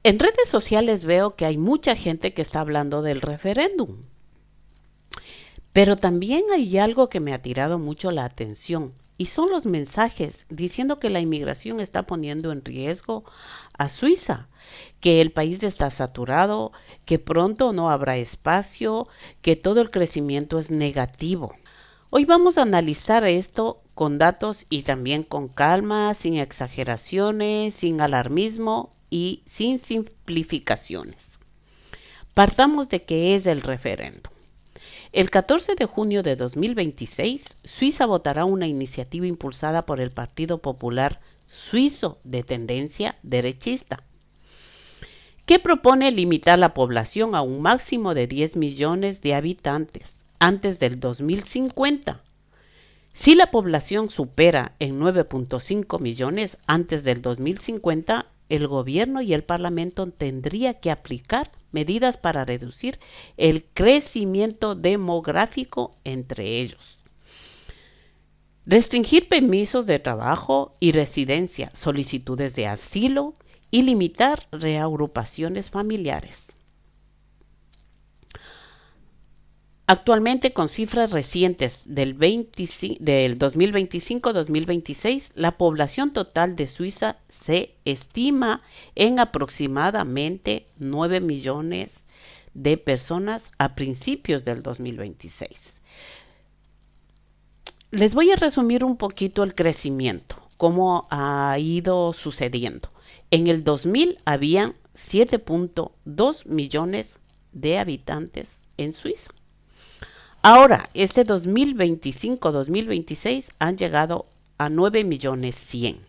En redes sociales veo que hay mucha gente que está hablando del referéndum, pero también hay algo que me ha tirado mucho la atención y son los mensajes diciendo que la inmigración está poniendo en riesgo a Suiza, que el país está saturado, que pronto no habrá espacio, que todo el crecimiento es negativo. Hoy vamos a analizar esto con datos y también con calma, sin exageraciones, sin alarmismo y sin simplificaciones. Partamos de qué es el referéndum. El 14 de junio de 2026, Suiza votará una iniciativa impulsada por el Partido Popular Suizo de tendencia derechista, que propone limitar la población a un máximo de 10 millones de habitantes antes del 2050. Si la población supera en 9.5 millones antes del 2050, el gobierno y el parlamento tendrían que aplicar medidas para reducir el crecimiento demográfico entre ellos. Restringir permisos de trabajo y residencia, solicitudes de asilo y limitar reagrupaciones familiares. Actualmente, con cifras recientes del 2025-2026, la población total de Suiza se estima en aproximadamente 9 millones de personas a principios del 2026. Les voy a resumir un poquito el crecimiento, cómo ha ido sucediendo. En el 2000 habían 7.2 millones de habitantes en Suiza. Ahora, este 2025-2026 han llegado a 9 millones 100.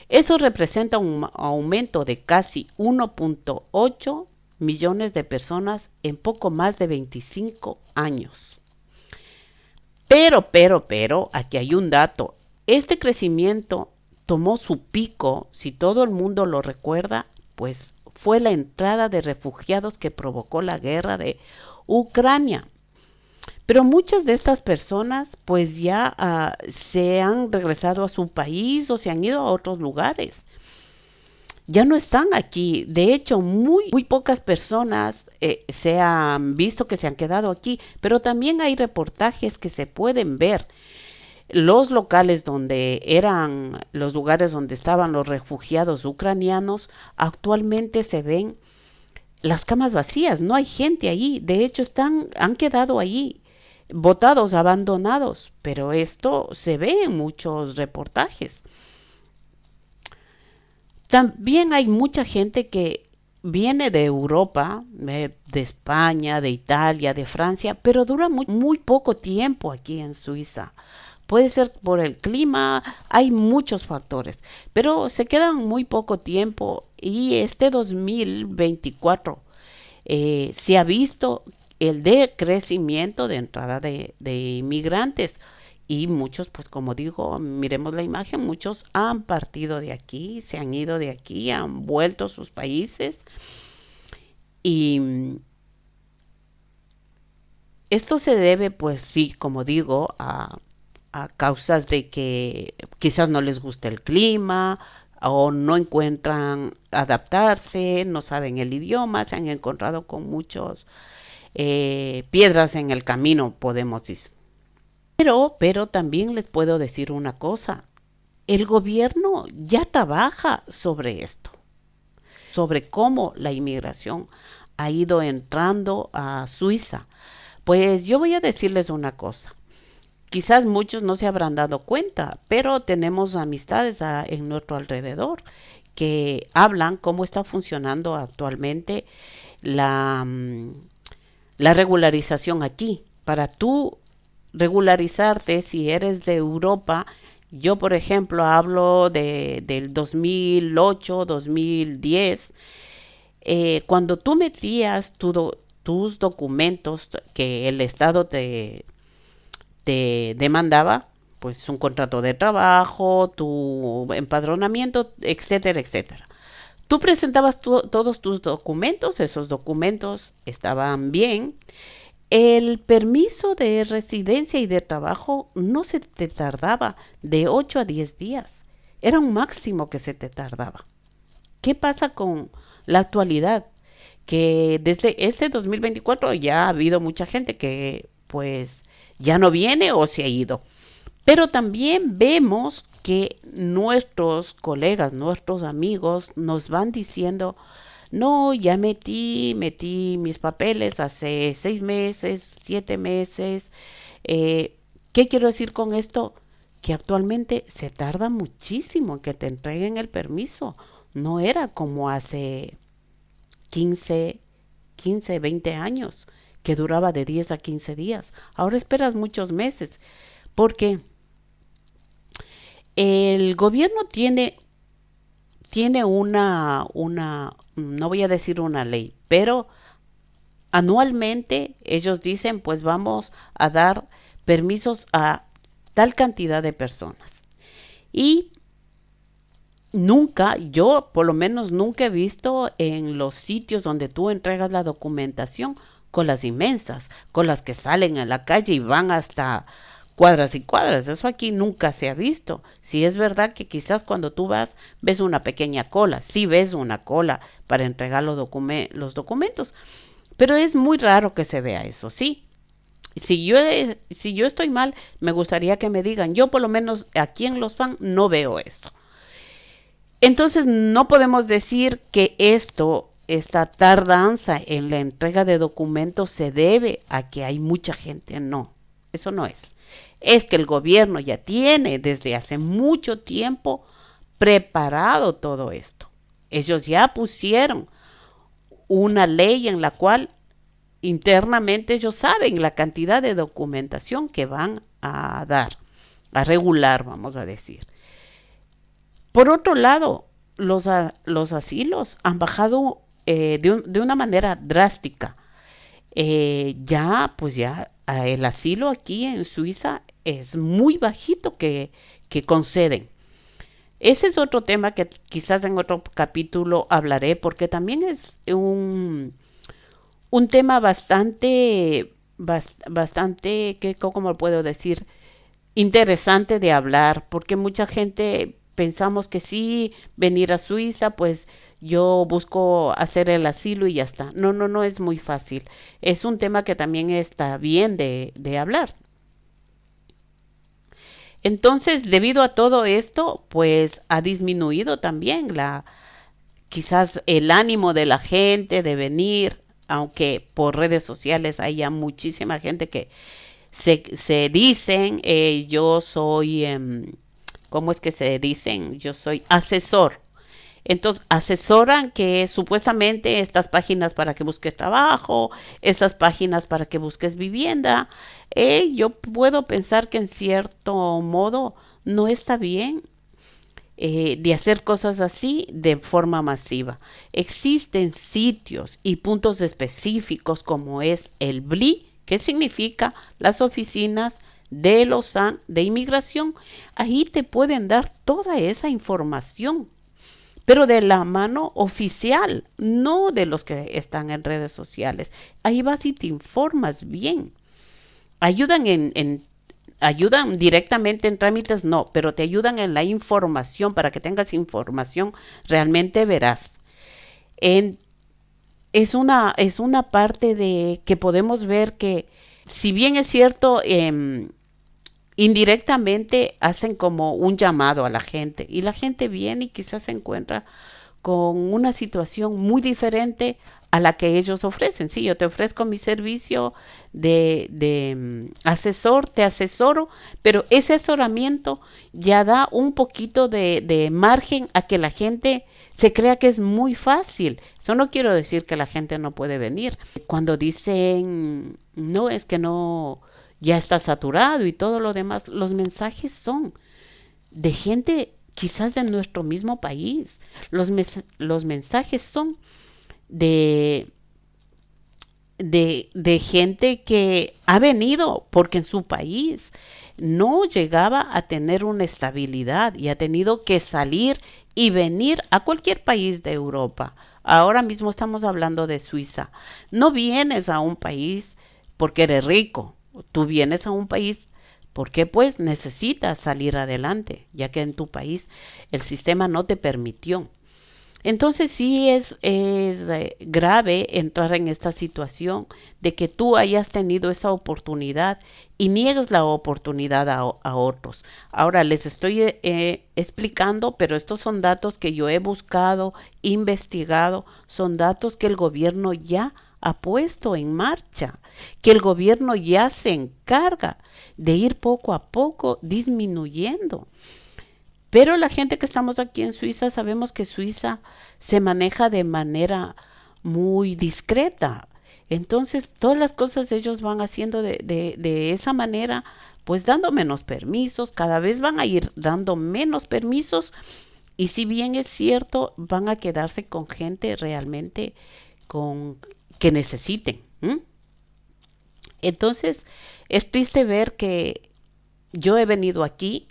Eso representa un aumento de casi 1.8 millones de personas en poco más de 25 años. Pero, aquí hay un dato. Este crecimiento tomó su pico, si todo el mundo lo recuerda, pues fue la entrada de refugiados que provocó la guerra de Ucrania. Pero muchas de estas personas pues ya se han regresado a su país o se han ido a otros lugares. Ya no están aquí. De hecho, muy pocas personas se han visto que se han quedado aquí, pero también hay reportajes que se pueden ver. Los locales donde eran los lugares donde estaban los refugiados ucranianos, actualmente se ven las camas vacías, no hay gente allí. De hecho, han quedado allí botados, abandonados, pero esto se ve en muchos reportajes. También hay mucha gente que viene de Europa, de España, de Italia, de Francia, pero dura muy poco tiempo aquí en Suiza. Puede ser por el clima, hay muchos factores, pero se quedan muy poco tiempo y este 2024 se ha visto el decrecimiento de entrada de inmigrantes y muchos, pues como digo, miremos la imagen, muchos han partido de aquí, se han ido de aquí, han vuelto a sus países y esto se debe, pues sí, como digo, a causas de que quizás no les gusta el clima o no encuentran adaptarse, no saben el idioma, se han encontrado con muchos piedras en el camino, podemos decir. Pero también les puedo decir una cosa, el gobierno ya trabaja sobre esto, sobre cómo la inmigración ha ido entrando a Suiza. Pues yo voy a decirles una cosa. Quizás muchos no se habrán dado cuenta, pero tenemos amistades en nuestro alrededor que hablan cómo está funcionando actualmente la, la regularización aquí. Para tú regularizarte, si eres de Europa, yo por ejemplo hablo del 2008, 2010, cuando tú metías tus documentos que el Estado te demandaba, pues un contrato de trabajo, tu empadronamiento, etcétera, etcétera. Tú presentabas todos tus documentos, esos documentos estaban bien. El permiso de residencia y de trabajo no se te tardaba de 8 a 10 días. Era un máximo que se te tardaba. ¿Qué pasa con la actualidad, que desde ese 2024 ya ha habido mucha gente que pues ya no viene o se ha ido. Pero también vemos que nuestros colegas, nuestros amigos nos van diciendo, no, ya metí mis papeles hace 6 meses, 7 meses. Eh, ¿Qué quiero decir con esto? Que actualmente se tarda muchísimo en que te entreguen el permiso. No era como hace 15, 20 años, que duraba de 10 a 15 días. Ahora esperas muchos meses, porque el gobierno tiene no voy a decir una ley, pero anualmente ellos dicen, pues vamos a dar permisos a tal cantidad de personas. Y nunca, yo por lo menos nunca he visto en los sitios donde tú entregas la documentación colas inmensas, colas que salen a la calle y van hasta cuadras y cuadras. Eso aquí nunca se ha visto. Si es verdad que quizás cuando tú vas ves una pequeña cola, sí ves una cola para entregar los documentos, pero es muy raro que se vea eso, sí. Si yo estoy mal, me gustaría que me digan. Yo por lo menos aquí en Lausanne no veo eso. Entonces no podemos decir que esta tardanza en la entrega de documentos se debe a que hay mucha gente. No, eso no es. Es que el gobierno ya tiene desde hace mucho tiempo preparado todo esto. Ellos ya pusieron una ley en la cual internamente ellos saben la cantidad de documentación que van a dar, a regular, vamos a decir. Por otro lado, los asilos han bajado de una manera drástica. Ya el asilo aquí en Suiza es muy bajito que conceden. Ese es otro tema que quizás en otro capítulo hablaré, porque también es un tema bastante, ¿cómo puedo decir? Interesante de hablar, porque mucha gente pensamos que sí, venir a Suiza, pues yo busco hacer el asilo y ya está. No, no, no es muy fácil. Es un tema que también está bien de hablar. Entonces, debido a todo esto, pues ha disminuido también quizás el ánimo de la gente de venir, aunque por redes sociales hay ya muchísima gente que se dicen, yo soy, ¿cómo es que se dicen? Yo soy asesor. Entonces, asesoran que supuestamente estas páginas para que busques trabajo, estas páginas para que busques vivienda, yo puedo pensar que en cierto modo no está bien de hacer cosas así de forma masiva. Existen sitios y puntos específicos como es el BLI, que significa las oficinas de Lausanne de inmigración. Ahí te pueden dar toda esa información, pero de la mano oficial, no de los que están en redes sociales. Ahí vas y te informas bien. Ayudan directamente en trámites, no, pero te ayudan en la información para que tengas información realmente veraz. En, es una parte de que podemos ver que, si bien es cierto, indirectamente hacen como un llamado a la gente y la gente viene y quizás se encuentra con una situación muy diferente a la que ellos ofrecen. Sí, yo te ofrezco mi servicio de asesor, te asesoro, pero ese asesoramiento ya da un poquito de margen a que la gente se crea que es muy fácil. Eso no quiero decir que la gente no puede venir. Cuando dicen, no, es que no, ya está saturado y todo lo demás, los mensajes son de gente quizás de nuestro mismo país. Los mensajes son de, de gente que ha venido porque en su país no llegaba a tener una estabilidad y ha tenido que salir y venir a cualquier país de Europa. Ahora mismo estamos hablando de Suiza. No vienes a un país porque eres rico, tú vienes a un país porque pues necesitas salir adelante, ya que en tu país el sistema no te permitió. Entonces sí es grave entrar en esta situación de que tú hayas tenido esa oportunidad y niegues la oportunidad a otros. Ahora les estoy explicando, pero estos son datos que yo he buscado, investigado, son datos que el gobierno ya ha puesto en marcha, que el gobierno ya se encarga de ir poco a poco disminuyendo. Pero la gente que estamos aquí en Suiza sabemos que Suiza se maneja de manera muy discreta. Entonces, todas las cosas ellos van haciendo de esa manera, pues dando menos permisos, cada vez van a ir dando menos permisos y si bien es cierto, van a quedarse con gente realmente con que necesiten. ¿M? Entonces, es triste ver que yo he venido aquí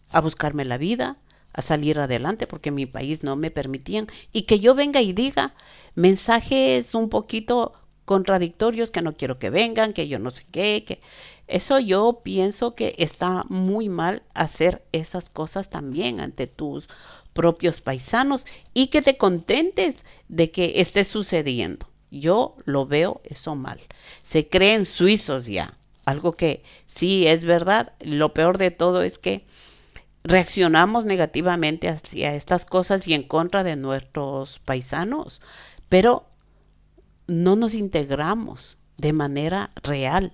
a buscarme la vida, a salir adelante, porque en mi país no me permitían, y que yo venga y diga mensajes un poquito contradictorios, que no quiero que vengan, que yo no sé qué, que eso yo pienso que está muy mal hacer esas cosas también ante tus propios paisanos y que te contentes de que esté sucediendo. Yo lo veo eso mal. Se creen suizos ya, algo que sí es verdad. Lo peor de todo es que reaccionamos negativamente hacia estas cosas y en contra de nuestros paisanos, pero no nos integramos de manera real,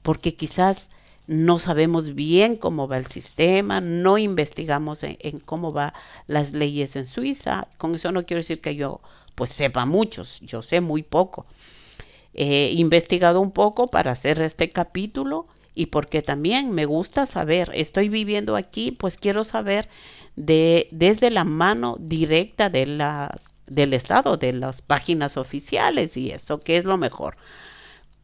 porque quizás no sabemos bien cómo va el sistema, no investigamos en cómo va las leyes en Suiza. Con eso no quiero decir que yo pues sepa muchos, yo sé muy poco. He investigado un poco para hacer este capítulo y porque también me gusta saber, estoy viviendo aquí, pues quiero saber desde la mano directa del Estado, de las páginas oficiales y eso, que es lo mejor.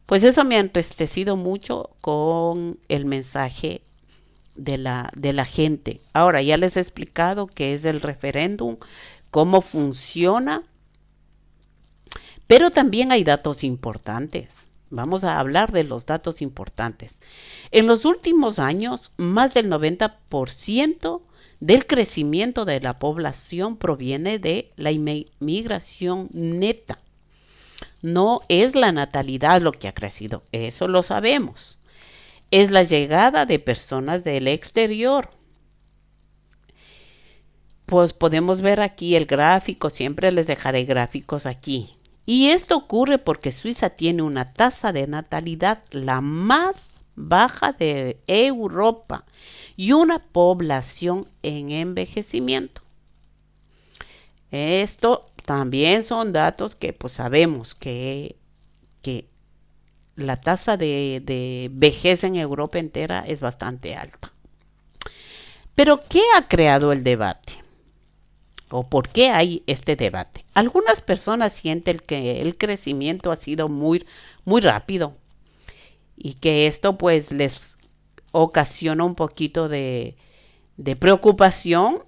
Pues eso me ha entristecido mucho con el mensaje de la gente. Ahora, ya les he explicado qué es el referéndum, cómo funciona, pero también hay datos importantes. Vamos a hablar de los datos importantes. En los últimos años, más del 90% del crecimiento de la población proviene de la inmigración neta. No es la natalidad lo que ha crecido, eso lo sabemos. Es la llegada de personas del exterior. Pues podemos ver aquí el gráfico, siempre les dejaré gráficos aquí. Y esto ocurre porque Suiza tiene una tasa de natalidad la más baja de Europa y una población en envejecimiento. Esto también son datos que pues sabemos que la tasa de vejez en Europa entera es bastante alta. Pero ¿qué ha creado el debate? ¿O por qué hay este debate? Algunas personas sienten que el crecimiento ha sido muy rápido y que esto pues les ocasiona un poquito de preocupación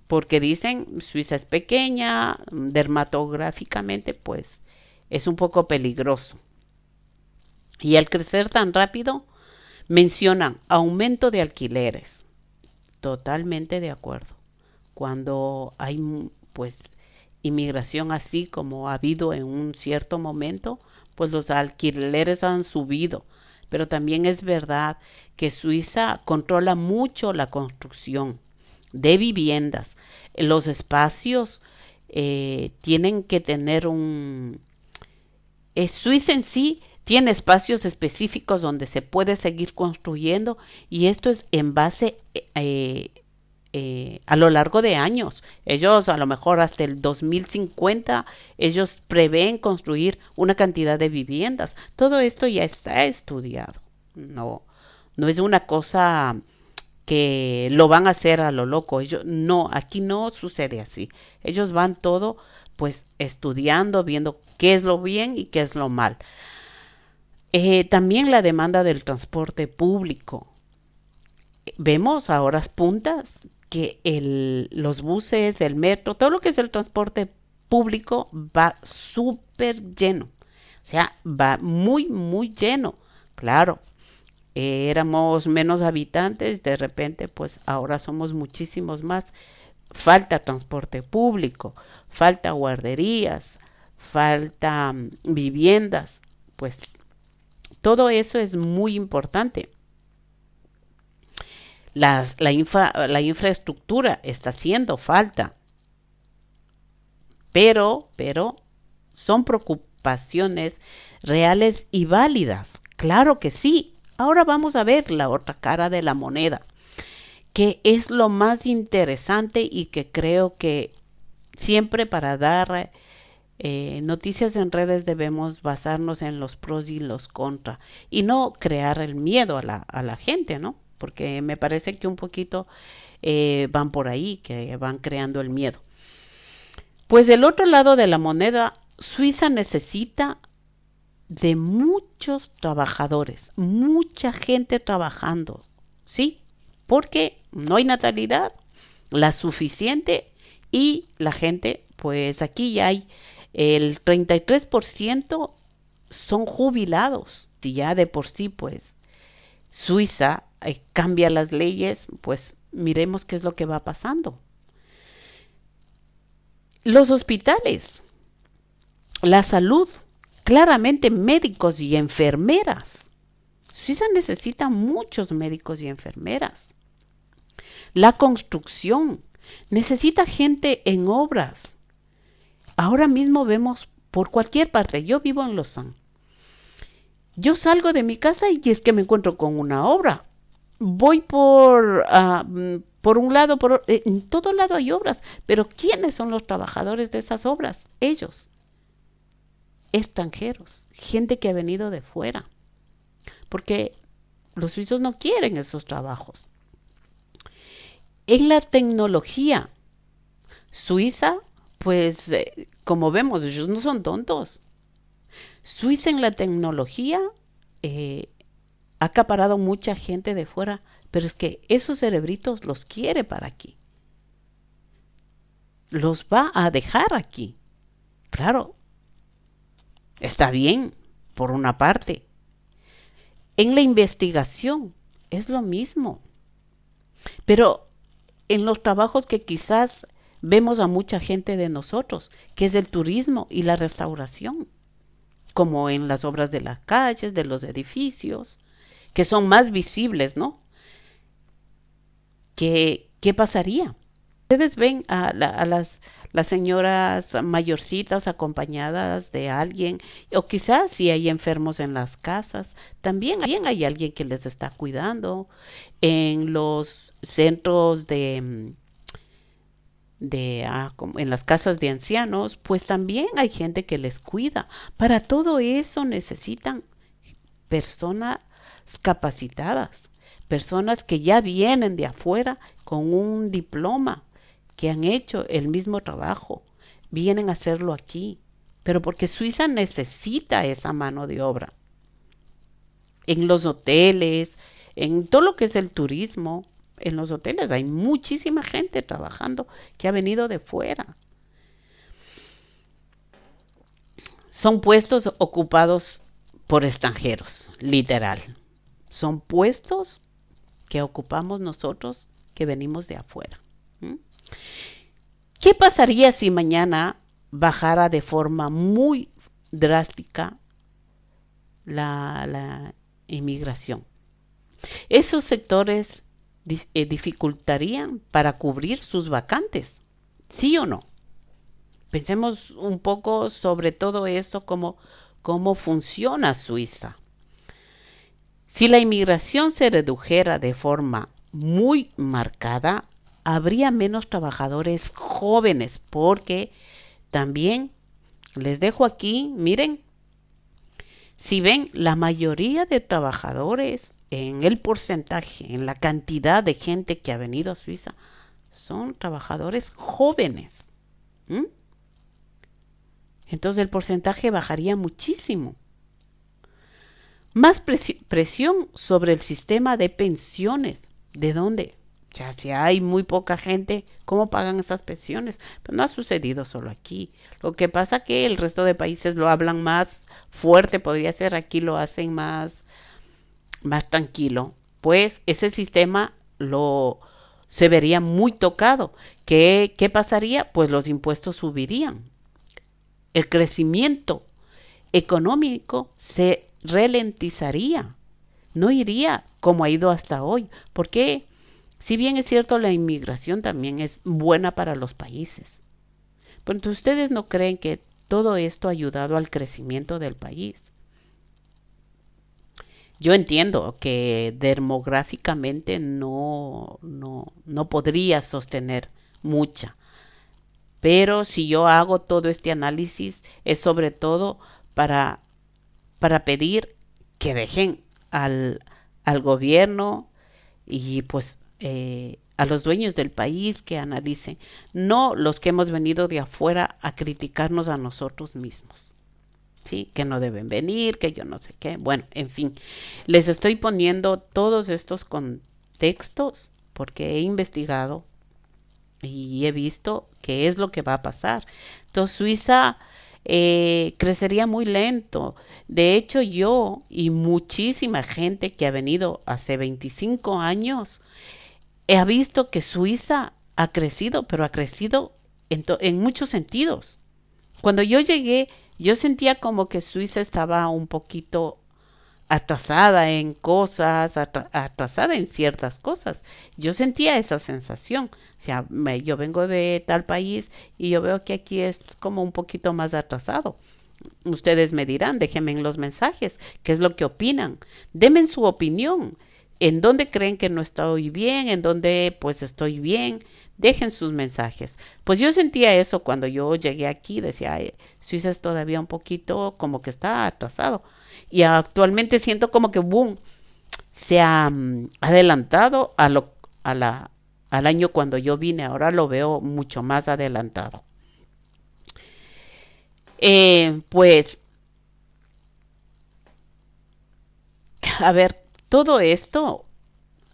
porque dicen Suiza es pequeña, dermatográficamente pues es un poco peligroso. Y al crecer tan rápido mencionan aumento de alquileres. Totalmente de acuerdo. Cuando hay pues inmigración así como ha habido en un cierto momento, pues los alquileres han subido. Pero también es verdad que Suiza controla mucho la construcción de viviendas. Los espacios tienen que tener Suiza en sí tiene espacios específicos donde se puede seguir construyendo y esto es en base a lo largo de años. Ellos a lo mejor hasta el 2050, ellos prevén construir una cantidad de viviendas. Todo esto ya está estudiado. No, no es una cosa que lo van a hacer a lo loco. Ellos, no, aquí no sucede así. Ellos van todo pues estudiando, viendo qué es lo bien y qué es lo mal. También la demanda del transporte público. Vemos a horas puntas que los buses, el metro, todo lo que es el transporte público va súper lleno. O sea, va muy lleno. Claro, éramos menos habitantes, de repente pues ahora somos muchísimos más. Falta transporte público, falta guarderías, falta viviendas, pues todo eso es muy importante. La infraestructura está haciendo falta, pero son preocupaciones reales y válidas. Claro que sí. Ahora vamos a ver la otra cara de la moneda, que es lo más interesante y que creo que siempre para dar noticias en redes debemos basarnos en los pros y los contras y no crear el miedo a la gente, ¿no? Porque me parece que un poquito van por ahí, que van creando el miedo. Pues del otro lado de la moneda, Suiza necesita de muchos trabajadores, mucha gente trabajando, ¿sí? Porque no hay natalidad, la suficiente y la gente, pues aquí ya hay el 33% son jubilados, y ya de por sí, pues Suiza cambia las leyes, pues miremos qué es lo que va pasando. Los hospitales, la salud, claramente médicos y enfermeras. Suiza necesita muchos médicos y enfermeras. La construcción, necesita gente en obras. Ahora mismo vemos por cualquier parte, yo vivo en Lausanne. Yo salgo de mi casa y es que me encuentro con una obra. Voy por un lado, en todo lado hay obras, pero ¿quiénes son los trabajadores de esas obras? Ellos, extranjeros, gente que ha venido de fuera, porque los suizos no quieren esos trabajos. En la tecnología, Suiza, pues como vemos, ellos no son tontos. Suiza en la tecnología ha acaparado mucha gente de fuera, pero es que esos cerebritos los quiere para aquí. Los va a dejar aquí. Claro, está bien, por una parte. En la investigación es lo mismo. Pero en los trabajos que quizás vemos a mucha gente de nosotros, que es el turismo y la restauración, como en las obras de las calles, de los edificios, que son más visibles, ¿no? ¿Qué pasaría? Ustedes ven las señoras mayorcitas acompañadas de alguien, o quizás si hay enfermos en las casas, también hay alguien que les está cuidando. En los centros como en las casas de ancianos, pues también hay gente que les cuida. Para todo eso necesitan personas capacitadas, personas que ya vienen de afuera con un diploma, que han hecho el mismo trabajo, vienen a hacerlo aquí, pero porque Suiza necesita esa mano de obra. En los hoteles, en todo lo que es el turismo, en los hoteles hay muchísima gente trabajando que ha venido de fuera. Son puestos ocupados por extranjeros, literal. Son puestos que ocupamos nosotros que venimos de afuera. ¿Mm? ¿Qué pasaría si mañana bajara de forma muy drástica la inmigración? Esos sectores dificultarían para cubrir sus vacantes, ¿sí o no? Pensemos un poco sobre todo eso, cómo funciona Suiza. Si la inmigración se redujera de forma muy marcada, habría menos trabajadores jóvenes, porque también les dejo aquí, miren, si ven, la mayoría de trabajadores en el porcentaje, en la cantidad de gente que ha venido a Suiza, son trabajadores jóvenes. ¿Mm? Entonces el porcentaje bajaría muchísimo. Más presión sobre el sistema de pensiones. ¿De dónde? Ya si hay muy poca gente, ¿cómo pagan esas pensiones? Pero no ha sucedido solo aquí. Lo que pasa es que el resto de países lo hablan más fuerte, podría ser, aquí lo hacen más tranquilo. Pues ese sistema se vería muy tocado. ¿Qué pasaría? Pues los impuestos subirían. El crecimiento económico se ralentizaría. No iría como ha ido hasta hoy. Porque, si bien es cierto, la inmigración también es buena para los países. Pero entonces, ¿ustedes no creen que todo esto ha ayudado al crecimiento del país? Yo entiendo que demográficamente no podría sostener mucha, pero si yo hago todo este análisis es sobre todo para, para pedir que dejen al gobierno y pues a los dueños del país que analicen, no los que hemos venido de afuera a criticarnos a nosotros mismos. ¿Sí? Que no deben venir, que yo no sé qué. Bueno, en fin, les estoy poniendo todos estos contextos porque he investigado y he visto qué es lo que va a pasar. Entonces, Suiza crecería muy lento. De hecho, yo y muchísima gente que ha venido hace 25 años, he visto que Suiza ha crecido, pero ha crecido en muchos sentidos. Cuando yo llegué, yo sentía como que Suiza estaba un poquito atrasada en cosas, atrasada en ciertas cosas. Yo sentía esa sensación. O sea, yo vengo de tal país y yo veo que aquí es como un poquito más atrasado. Ustedes me dirán, déjenme en los mensajes, qué es lo que opinan. Denme su opinión. ¿En dónde creen que no estoy bien? ¿En dónde pues estoy bien? Dejen sus mensajes. Pues yo sentía eso cuando yo llegué aquí, decía, "Ay, Suiza es todavía un poquito como que está atrasado. Y actualmente siento como que, boom, se ha adelantado a la, al año cuando yo vine. Ahora lo veo mucho más adelantado. Pues, a ver, todo esto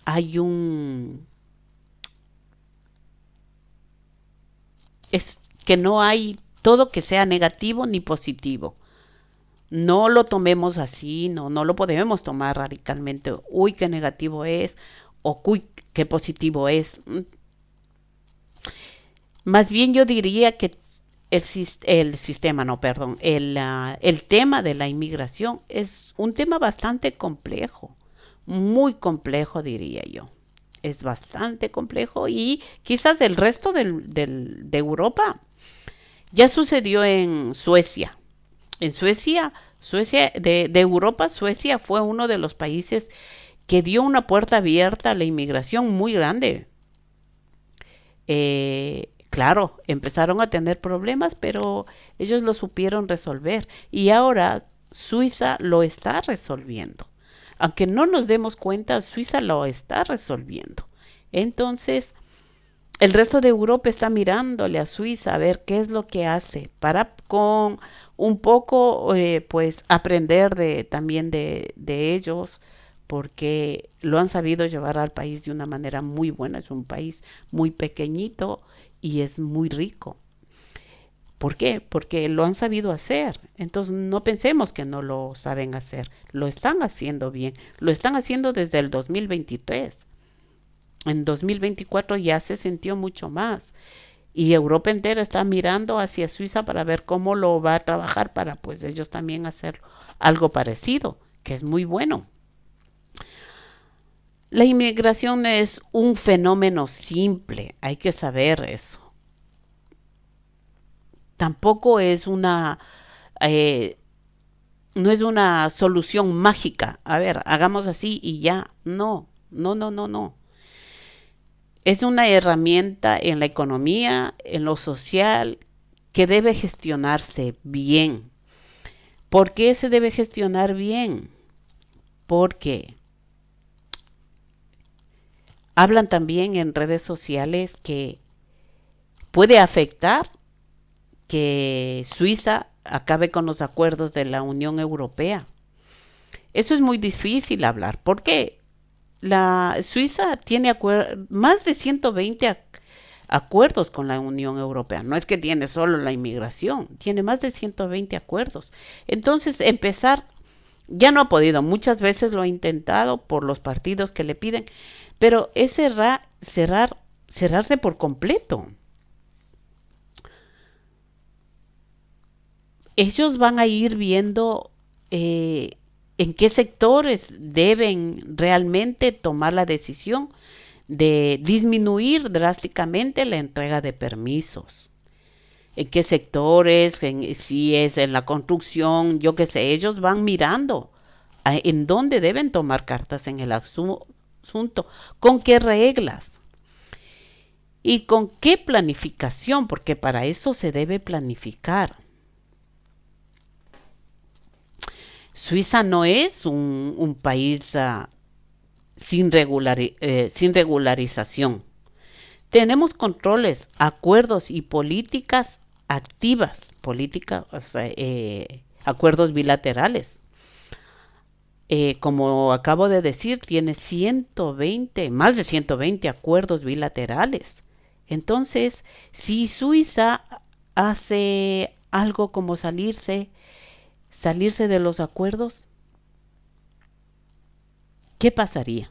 hay es que no hay todo que sea negativo ni positivo. No lo tomemos así, no lo podemos tomar radicalmente. Uy, qué negativo es, o uy, qué positivo es. Más bien yo diría que el sistema, no, perdón, el tema de la inmigración es un tema bastante complejo, muy complejo diría yo. Es bastante complejo y quizás el resto de Europa ya sucedió en Suecia. En Suecia de Europa, Suecia fue uno de los países que dio una puerta abierta a la inmigración muy grande. Claro, empezaron a tener problemas, pero ellos lo supieron resolver y ahora Suiza lo está resolviendo. Aunque no nos demos cuenta, Suiza lo está resolviendo. Entonces, el resto de Europa está mirándole a Suiza a ver qué es lo que hace para con un poco pues aprender también de ellos porque lo han sabido llevar al país de una manera muy buena. Es un país muy pequeñito y es muy rico. ¿Por qué? Porque lo han sabido hacer. Entonces no pensemos que no lo saben hacer. Lo están haciendo bien. Lo están haciendo desde el 2023. En 2024 ya se sintió mucho más. Y Europa entera está mirando hacia Suiza para ver cómo lo va a trabajar para pues ellos también hacer algo parecido, que es muy bueno. La inmigración es un fenómeno simple, hay que saber eso. Tampoco es eh, no es una solución mágica. A ver, hagamos así y ya. No, no. Es una herramienta en la economía, en lo social, que debe gestionarse bien. ¿Por qué se debe gestionar bien? Porque hablan también en redes sociales que puede afectar que Suiza acabe con los acuerdos de la Unión Europea. Eso es muy difícil hablar. ¿Por qué? La Suiza tiene más de 120 acuerdos con la Unión Europea. No es que tiene solo la inmigración, tiene más de 120 acuerdos. Entonces, empezar ya no ha podido. Muchas veces lo ha intentado por los partidos que le piden, pero es cerrar cerrarse por completo. Ellos van a ir viendo en qué sectores deben realmente tomar la decisión de disminuir drásticamente la entrega de permisos. En qué sectores, si es en la construcción, yo qué sé, ellos van mirando en dónde deben tomar cartas en el asunto, con qué reglas y con qué planificación, porque para eso se debe planificar. Suiza no es un país sin regularización. Tenemos controles, acuerdos y políticas activas, acuerdos bilaterales. Como acabo de decir, tiene 120, más de 120 acuerdos bilaterales. Entonces, si Suiza hace algo como salirse de los acuerdos, ¿qué pasaría?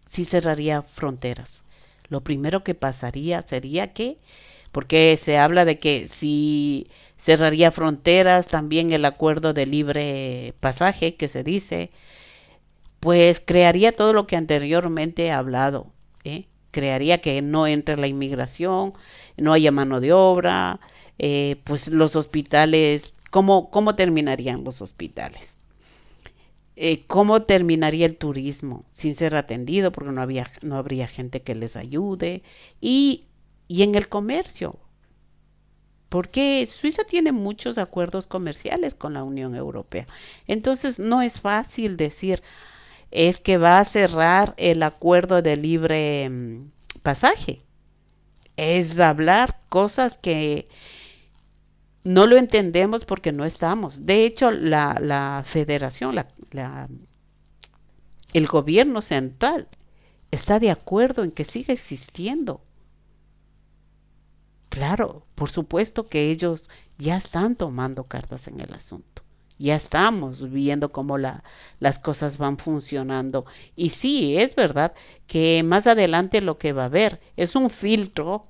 Si cerraría fronteras. Lo primero que pasaría sería que, porque se habla de que si cerraría fronteras, también el acuerdo de libre pasaje que se dice, pues crearía todo lo que anteriormente he hablado, ¿eh? Crearía que no entre la inmigración, no haya mano de obra, pues los hospitales, ¿cómo terminarían los hospitales? ¿Cómo terminaría el turismo sin ser atendido? Porque no habría gente que les ayude. Y en el comercio, porque Suiza tiene muchos acuerdos comerciales con la Unión Europea. Entonces no es fácil decir, es que va a cerrar el acuerdo de libre pasaje. Es hablar cosas que no lo entendemos porque no estamos. De hecho, la federación, el gobierno central está de acuerdo en que siga existiendo. Claro, por supuesto que ellos ya están tomando cartas en el asunto. Ya estamos viendo cómo las cosas van funcionando. Y sí, es verdad que más adelante lo que va a haber es un filtro,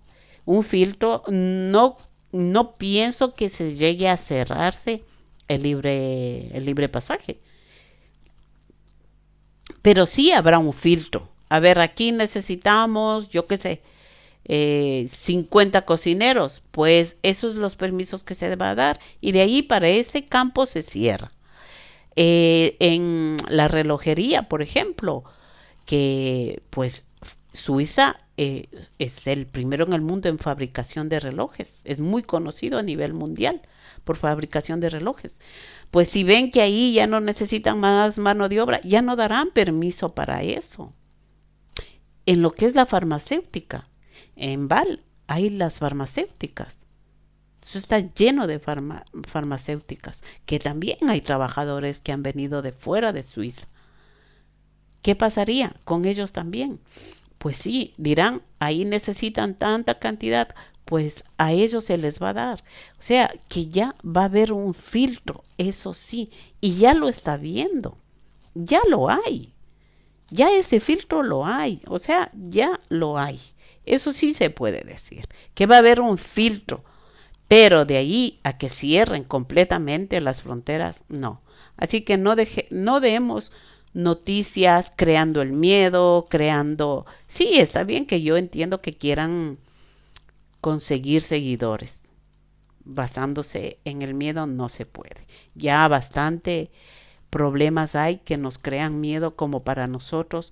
no pienso que se llegue a cerrarse el libre pasaje, pero sí habrá un filtro. A ver, aquí necesitamos, yo qué sé, 50 cocineros, pues esos son los permisos que se va a dar y de ahí para ese campo se cierra. En la relojería, por ejemplo, que pues Suiza es el primero en el mundo en fabricación de relojes, es muy conocido a nivel mundial por fabricación de relojes. Pues si ven que ahí ya no necesitan más mano de obra, ya no darán permiso para eso. En lo que es la farmacéutica, en Val hay las farmacéuticas. Eso está lleno de farmacéuticas, que también hay trabajadores que han venido de fuera de Suiza. ¿Qué pasaría con ellos también? Pues sí, dirán, ahí necesitan tanta cantidad, pues a ellos se les va a dar. O sea, que ya va a haber un filtro, eso sí, y ya lo está viendo, ya lo hay, ya ese filtro lo hay, o sea, ya lo hay. Eso sí se puede decir, que va a haber un filtro, pero de ahí a que cierren completamente las fronteras, no. Así que no demos noticias creando el miedo, creando... Sí, está bien que yo entiendo que quieran conseguir seguidores. Basándose en el miedo no se puede. Ya bastante problemas hay que nos crean miedo como para nosotros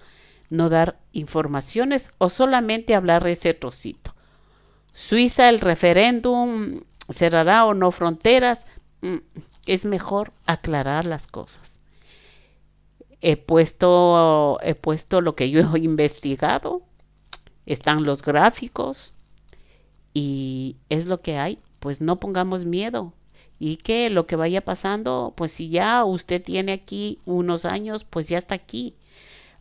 no dar informaciones o solamente hablar de ese trocito. Suiza, el referéndum, cerrará o no fronteras. Es mejor aclarar las cosas. He puesto lo que yo he investigado, están los gráficos y es lo que hay. Pues no pongamos miedo y que lo que vaya pasando, pues si ya usted tiene aquí unos años, pues ya está aquí.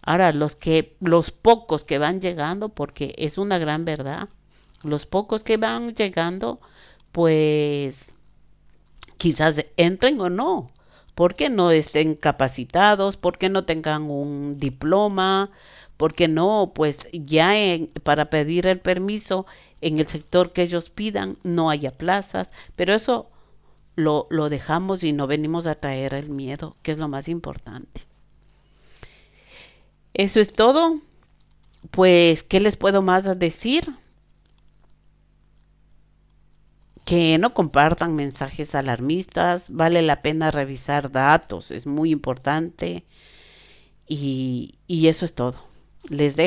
Ahora, los pocos que van llegando, porque es una gran verdad, los pocos que van llegando, pues quizás entren o no, porque no estén capacitados, porque no tengan un diploma, porque no, pues ya para pedir el permiso en el sector que ellos pidan no haya plazas, pero eso lo dejamos y no venimos a traer el miedo, que es lo más importante. Eso es todo. Pues, ¿qué les puedo más decir? Que no compartan mensajes alarmistas, vale la pena revisar datos, es muy importante y eso es todo. Les dejo